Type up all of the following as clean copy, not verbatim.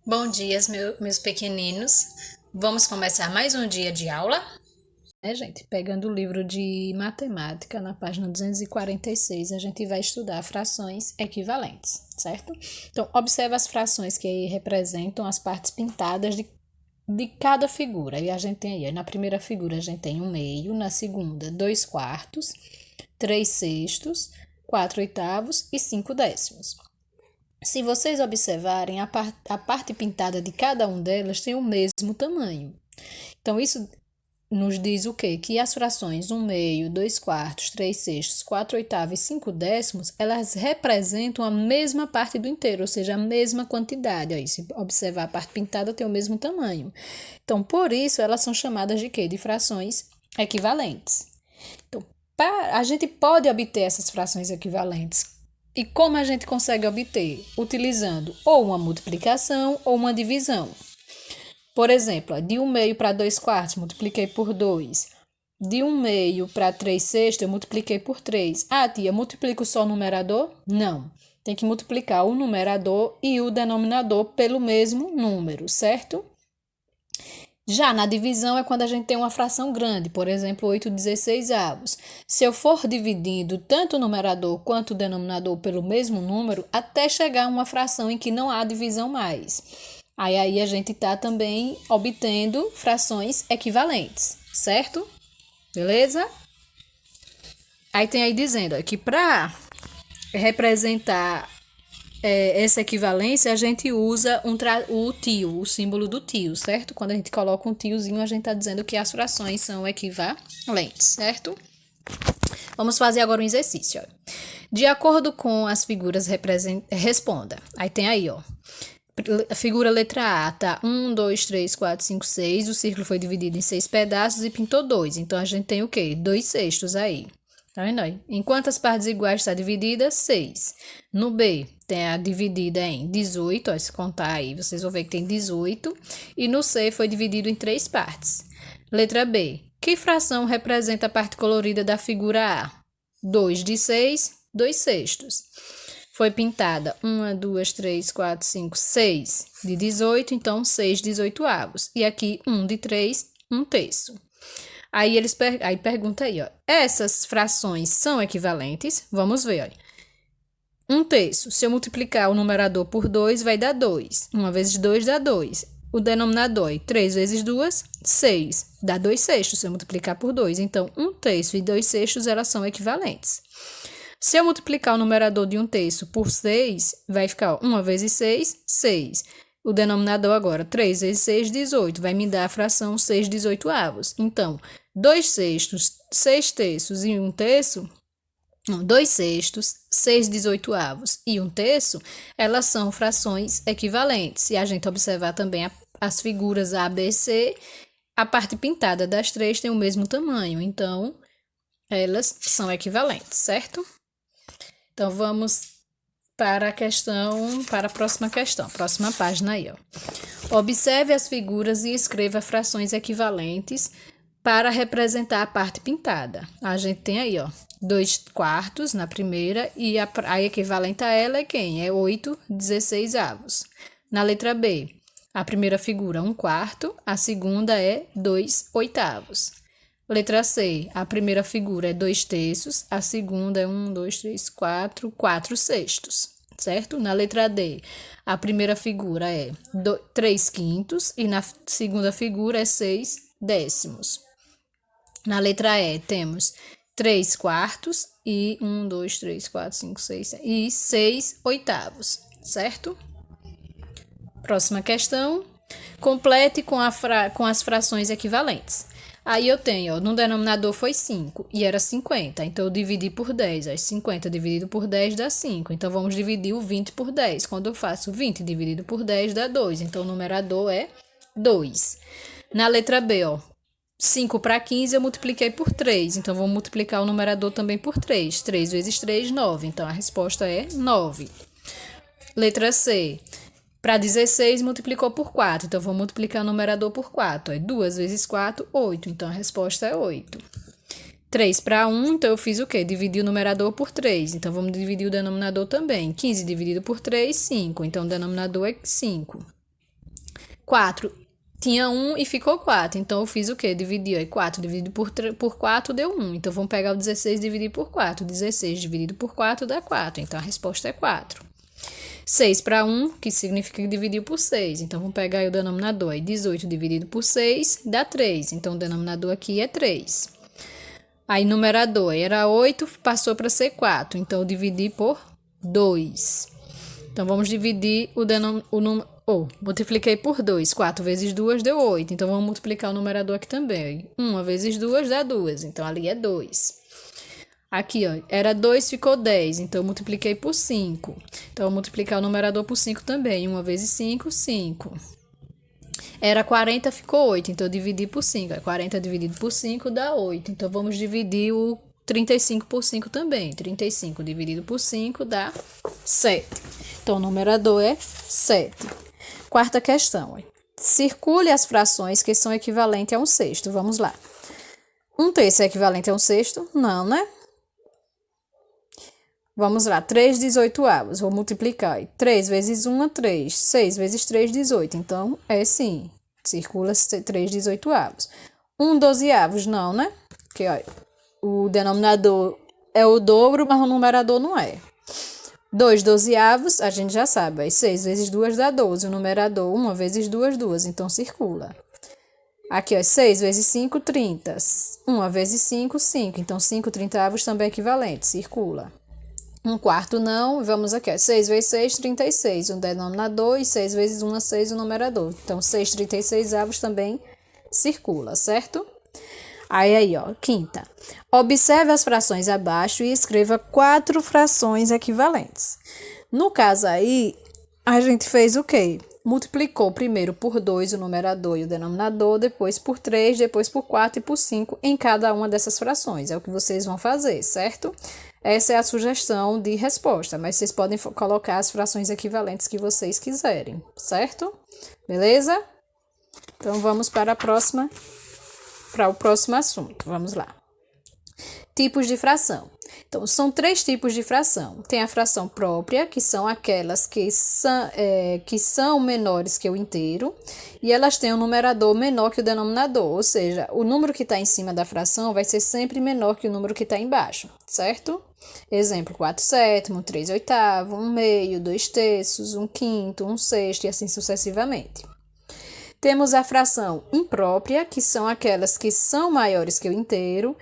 Bom dia, meus pequeninos. Vamos começar mais um dia de aula? Gente? Pegando o livro de matemática, na página 246, a gente vai estudar frações equivalentes, certo? Então, observe as frações que aí representam as partes pintadas de cada figura. E a gente tem aí, na primeira figura, a gente tem 1/2, na segunda, 2/4, 3/6, 4/8 e 5/10. Se vocês observarem, a parte pintada de cada um delas tem o mesmo tamanho. Então, isso nos diz o quê? Que as frações 1/2, 2/4, 3/6, 4/8 e 5/10, elas representam a mesma parte do inteiro, ou seja, a mesma quantidade. Aí, se observar, a parte pintada tem o mesmo tamanho. Então, por isso, elas são chamadas de quê? De frações equivalentes. Então, a gente pode obter essas frações equivalentes. E como a gente consegue obter? Utilizando ou uma multiplicação ou uma divisão. Por exemplo, de 1/2 para 2/4, multipliquei por 2. De 1/2 para 3/6, eu multipliquei por 3. Ah, tia, multiplico só o numerador? Não. Tem que multiplicar o numerador e o denominador pelo mesmo número, certo? Já na divisão é quando a gente tem uma fração grande, por exemplo, 8/16. Se eu for dividindo tanto o numerador quanto o denominador pelo mesmo número, até chegar a uma fração em que não há divisão mais. Aí a gente está também obtendo frações equivalentes, certo? Beleza? Aí tem aí dizendo que para representar essa equivalência, a gente usa o tio, o símbolo do tio, certo? Quando a gente coloca um tiozinho, a gente está dizendo que as frações são equivalentes, certo? Vamos fazer agora um exercício. Ó. De acordo com as figuras, responda. Aí tem aí, ó. A figura letra A tá 1, 2, 3, 4, 5, 6. O círculo foi dividido em 6 pedaços e pintou 2. Então, a gente tem o quê? 2/6 aí. Tá vendo aí? Em quantas partes iguais está dividida? 6. No B, tem a dividida em 18. Ó, se contar aí, vocês vão ver que tem 18. E no C, foi dividido em 3 partes. Letra B. Que fração representa a parte colorida da figura A? 2/6, 2/6. Foi pintada 1, 2, 3, 4, 5, 6 de 18, então 6/18. E aqui 1/3, 1/3. Aí pergunta aí, ó. Essas frações são equivalentes? Vamos ver, ó. 1/3. Se eu multiplicar o numerador por 2, vai dar 2. 1 vezes 2 dá 2. O denominador é 3 vezes 2, 6. Dá 2/6 se eu multiplicar por 2. Então, 1/3 e 2/6 elas são equivalentes. Se eu multiplicar o numerador de 1/3 por 6, vai ficar ó, 1 vezes 6, 6. O denominador agora, 3 vezes 6, 18. Vai me dar a fração 6/18. Então, 2/6, 6/3 e 1/3, 2/6, 6/18 e 1/3, elas são frações equivalentes. Se a gente observar também as figuras A, B, C, a parte pintada das três tem o mesmo tamanho. Então, elas são equivalentes, certo? Então, vamos para a próxima questão, próxima página aí, ó. Observe as figuras e escreva frações equivalentes para representar a parte pintada. A gente tem aí, ó, 2/4 na primeira e a equivalente a ela é quem? É 8/16. Na letra B, a primeira figura 1/4, a segunda é 2/8. Letra C, a primeira figura é 2/3, a segunda é 1, 2, 3, 4, 4/6, certo? Na letra D, a primeira figura é 3/5 e na segunda figura é 6/10. Na letra E, temos 3/4 e 1, 2, 3, 4, 5, 6 e 6/8, certo? Próxima questão. Complete com as frações equivalentes. Aí eu tenho, ó, no denominador foi 5 e era 50, então eu dividi por 10. Ó, 50 dividido por 10 dá 5, então vamos dividir o 20 por 10. Quando eu faço 20 dividido por 10 dá 2, então o numerador é 2. Na letra B, ó, 5 para 15 eu multipliquei por 3, então vou multiplicar o numerador também por 3. 3 vezes 3, 9, então a resposta é 9. Letra C. Para 16, multiplicou por 4. Então, vou multiplicar o numerador por 4. É 2 vezes 4, 8. Então, a resposta é 8. 3 para 1, então eu fiz o quê? Dividi o numerador por 3. Então, vamos dividir o denominador também. 15 dividido por 3, 5. Então, o denominador é 5. 4 tinha 1 e ficou 4. Então, eu fiz o quê? Dividi, ó. 4 dividido por 4 deu 1. Então, vamos pegar o 16 e dividir por 4. 16 dividido por 4 dá 4. Então, a resposta é 4. 6 para 1, que significa que dividiu por 6. Então, vamos pegar aí o denominador. Aí, 18 dividido por 6 dá 3. Então, o denominador aqui é 3. Aí, numerador era 8, passou para ser 4. Então, eu dividi por 2. Então, vamos dividir multipliquei por 2. 4 vezes 2 deu 8. Então, vamos multiplicar o numerador aqui também. 1 vezes 2 dá 2. Então, ali é 2. Aqui, ó, era 2, ficou 10. Então, eu multipliquei por 5. Então, eu vou multiplicar o numerador por 5 também. 1 vezes 5, 5. Era 40, ficou 8. Então, eu dividi por 5. 40 dividido por 5 dá 8. Então, vamos dividir o 35 por 5 também. 35 dividido por 5 dá 7. Então, o numerador é 7. Quarta questão. Circule as frações que são equivalentes a 1/6. Vamos lá. 1/3 é equivalente a 1/6? Não, né? Vamos lá. 3 18avos. Vou multiplicar. 3 vezes 1 é 3. 6 vezes 3, 18. Então, é sim. Circula 3 18avos. 1 12avos? Não, né? Porque, olha, o denominador é o dobro, mas o numerador não é. 2 12avos, a gente já sabe. Aí 6 vezes 2 dá 12. O numerador, 1 vezes 2, 2. Então, circula. Aqui, ó, 6 vezes 5, 30. 1 vezes 5, 5. Então, 5 30avos também é equivalente. Circula. 1/4 não. Vamos aqui, ó. 6 vezes 6, 36. O denominador e 6 vezes 1 é 6 o numerador. Então, 6 36avos também circula, certo? Aí, ó, quinta. Observe as frações abaixo e escreva 4 frações equivalentes. No caso aí, a gente fez o quê? Multiplicou primeiro por 2 o numerador e o denominador, depois por 3, depois por 4 e por 5 em cada uma dessas frações. É o que vocês vão fazer, certo? Essa é a sugestão de resposta, mas vocês podem colocar as frações equivalentes que vocês quiserem, certo? Beleza? Então, vamos para o próximo assunto. Vamos lá. Tipos de fração. Então, são 3 tipos de fração. Tem a fração própria, que são aquelas que são menores que o inteiro, e elas têm um numerador menor que o denominador, ou seja, o número que está em cima da fração vai ser sempre menor que o número que está embaixo, certo? Exemplo, 4/7, 3/8, 1/2, 2/3, 1/5, 1/6 e assim sucessivamente. Temos a fração imprópria, que são aquelas que são maiores que o inteiro.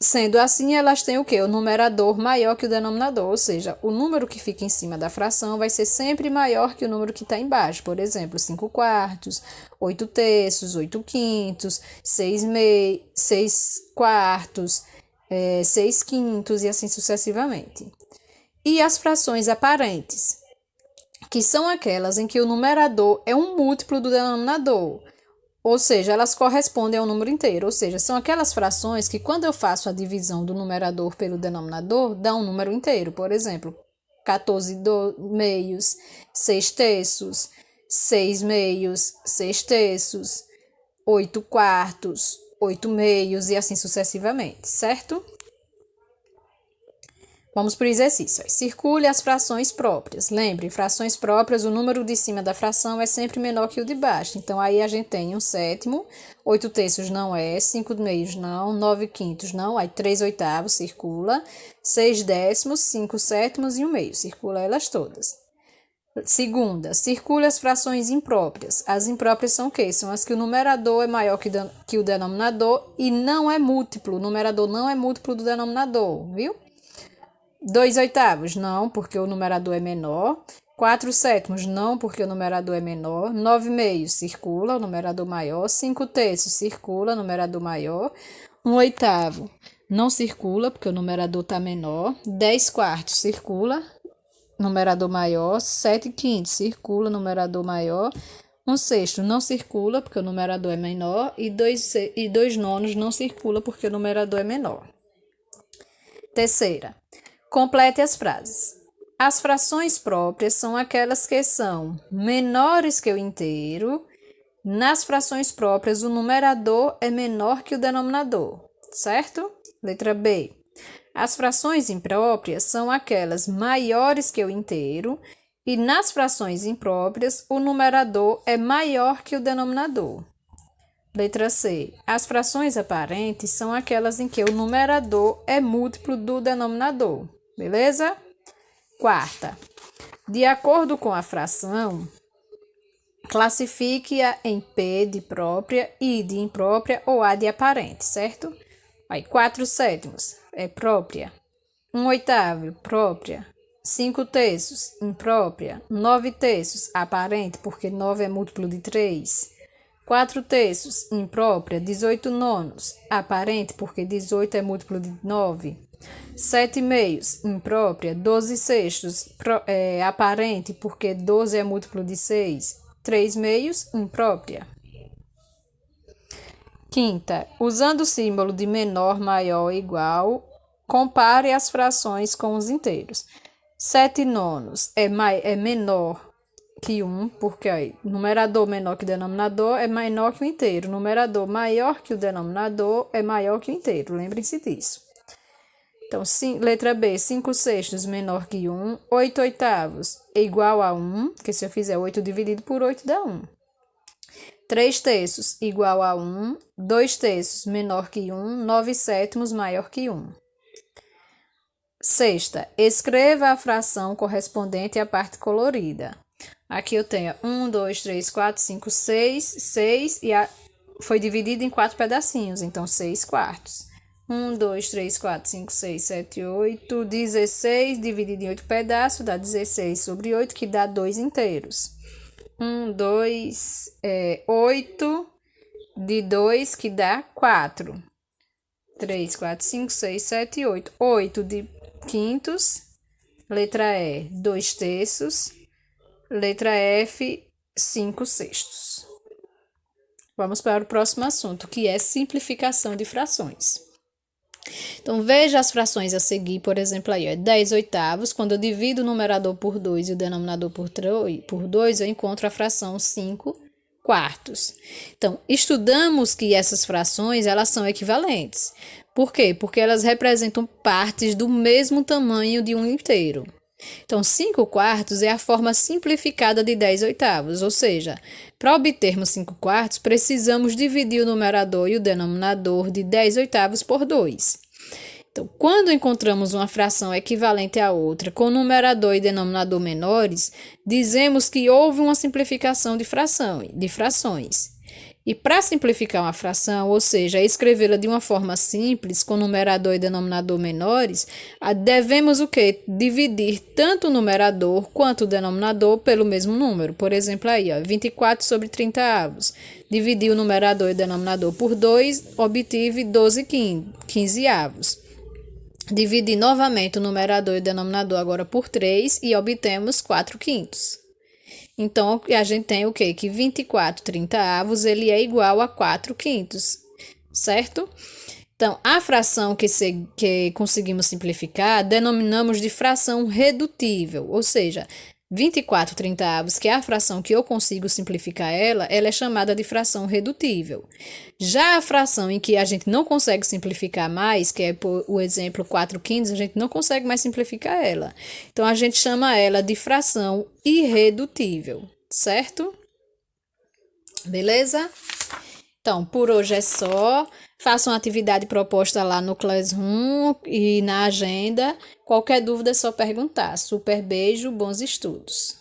Sendo assim, elas têm o quê? O numerador maior que o denominador, ou seja, o número que fica em cima da fração vai ser sempre maior que o número que está embaixo. Por exemplo, 5/4, 8/3, 8/5, 6/4, 6/5 e assim sucessivamente. E as frações aparentes, que são aquelas em que o numerador é um múltiplo do denominador, ou seja, elas correspondem ao número inteiro, ou seja, são aquelas frações que quando eu faço a divisão do numerador pelo denominador, dá um número inteiro, por exemplo, 14/2, 6/3, 6/2, 6/3, 8/4, 8/2 e assim sucessivamente, certo? Vamos para o exercício. Circule as frações próprias. Lembre, frações próprias, o número de cima da fração é sempre menor que o de baixo. Então, aí a gente tem 1/7, 8/3 não é, 5/2 não, 9/5 não, aí 3/8 circula, 6/10, 5/7 e 1/2. Circula elas todas. Segunda, circule as frações impróprias. As impróprias são o quê? São as que o numerador é maior que o denominador e não é múltiplo. O numerador não é múltiplo do denominador, viu? 2/8, não, porque o numerador é menor. 4/7, não, porque o numerador é menor. 9/2 circula, o numerador maior. 5/3 circula, o numerador maior. 1/8 não circula, porque o numerador está menor. 10/4 circula, numerador maior. 7/5 circula, numerador maior. 1/6 não circula, porque o numerador é menor. E 2/9 não circula, porque o numerador é menor. Terceira. Complete as frases. As frações próprias são aquelas que são menores que o inteiro. Nas frações próprias, o numerador é menor que o denominador, certo? Letra B. As frações impróprias são aquelas maiores que o inteiro E nas frações impróprias, o numerador é maior que o denominador. Letra C. As frações aparentes são aquelas em que o numerador é múltiplo do denominador. Beleza? Quarta. De acordo com a fração, classifique-a em P de própria, I de imprópria ou A de aparente, certo? Aí, 4/7 é própria. 1/8 própria. 5/3 imprópria. 9/3 aparente, porque 9 é múltiplo de 3. 4/3 imprópria. 18/9 aparente, porque 18 é múltiplo de 9. 7/2 imprópria. 12/6 aparente, porque 12 é múltiplo de 6. 3/2 imprópria. Quinta, usando o símbolo de menor, maior ou igual, compare as frações com os inteiros. 7/9 é menor que 1, porque aí, numerador menor que denominador é menor que o inteiro. Numerador maior que o denominador é maior que o inteiro. Lembrem-se disso. Então, letra B, 5/6 menor que 1. 8/8 é igual a 1, porque se eu fizer 8 dividido por 8 dá 1. 3/3 igual a 1. 2/3 menor que 1. 9/7 maior que 1. Sexta, escreva a fração correspondente à parte colorida. Aqui eu tenho 1, 2, 3, 4, 5, 6, 6 e foi dividido em 4 pedacinhos, então 6/4. 1, 2, 3, 4, 5, 6, 7, 8, 16 dividido em 8 pedaços dá 16/8, que dá 2 inteiros. 1, 2, 8 de 2, que dá 4. 3, 4, 5, 6, 7, 8. 8 de quintos. Letra E, 2/3. Letra F, 5/6. Vamos para o próximo assunto, que é simplificação de frações. Então, veja as frações a seguir, por exemplo, aí, 10/8. Quando eu divido o numerador por 2 e o denominador por 2, eu encontro a fração 5/4. Então, estudamos que essas frações, elas são equivalentes. Por quê? Porque elas representam partes do mesmo tamanho de um inteiro. Então, 5/4 é a forma simplificada de 10/8, ou seja, para obtermos 5/4, precisamos dividir o numerador e o denominador de 10/8 por 2. Então, quando encontramos uma fração equivalente à outra, com numerador e denominador menores, dizemos que houve uma simplificação de frações. E para simplificar uma fração, ou seja, escrevê-la de uma forma simples, com numerador e denominador menores, devemos o quê? Dividir tanto o numerador quanto o denominador pelo mesmo número. Por exemplo, aí, 24/30. Dividi o numerador e o denominador por 2, obtive 12/15. Dividi novamente o numerador e o denominador agora por 3 e obtemos 4/5. Então, a gente tem o quê? Que 24/30 ele é igual a 4/5, certo? Então, a fração que conseguimos simplificar, denominamos de fração redutível, ou seja, 24/30, que é a fração que eu consigo simplificar ela é chamada de fração redutível. Já a fração em que a gente não consegue simplificar mais, que é por o exemplo 4/5, a gente não consegue mais simplificar ela. Então, a gente chama ela de fração irredutível, certo? Beleza? Então, por hoje é só. Faça uma atividade proposta lá no Classroom e na agenda. Qualquer dúvida é só perguntar. Super beijo, bons estudos.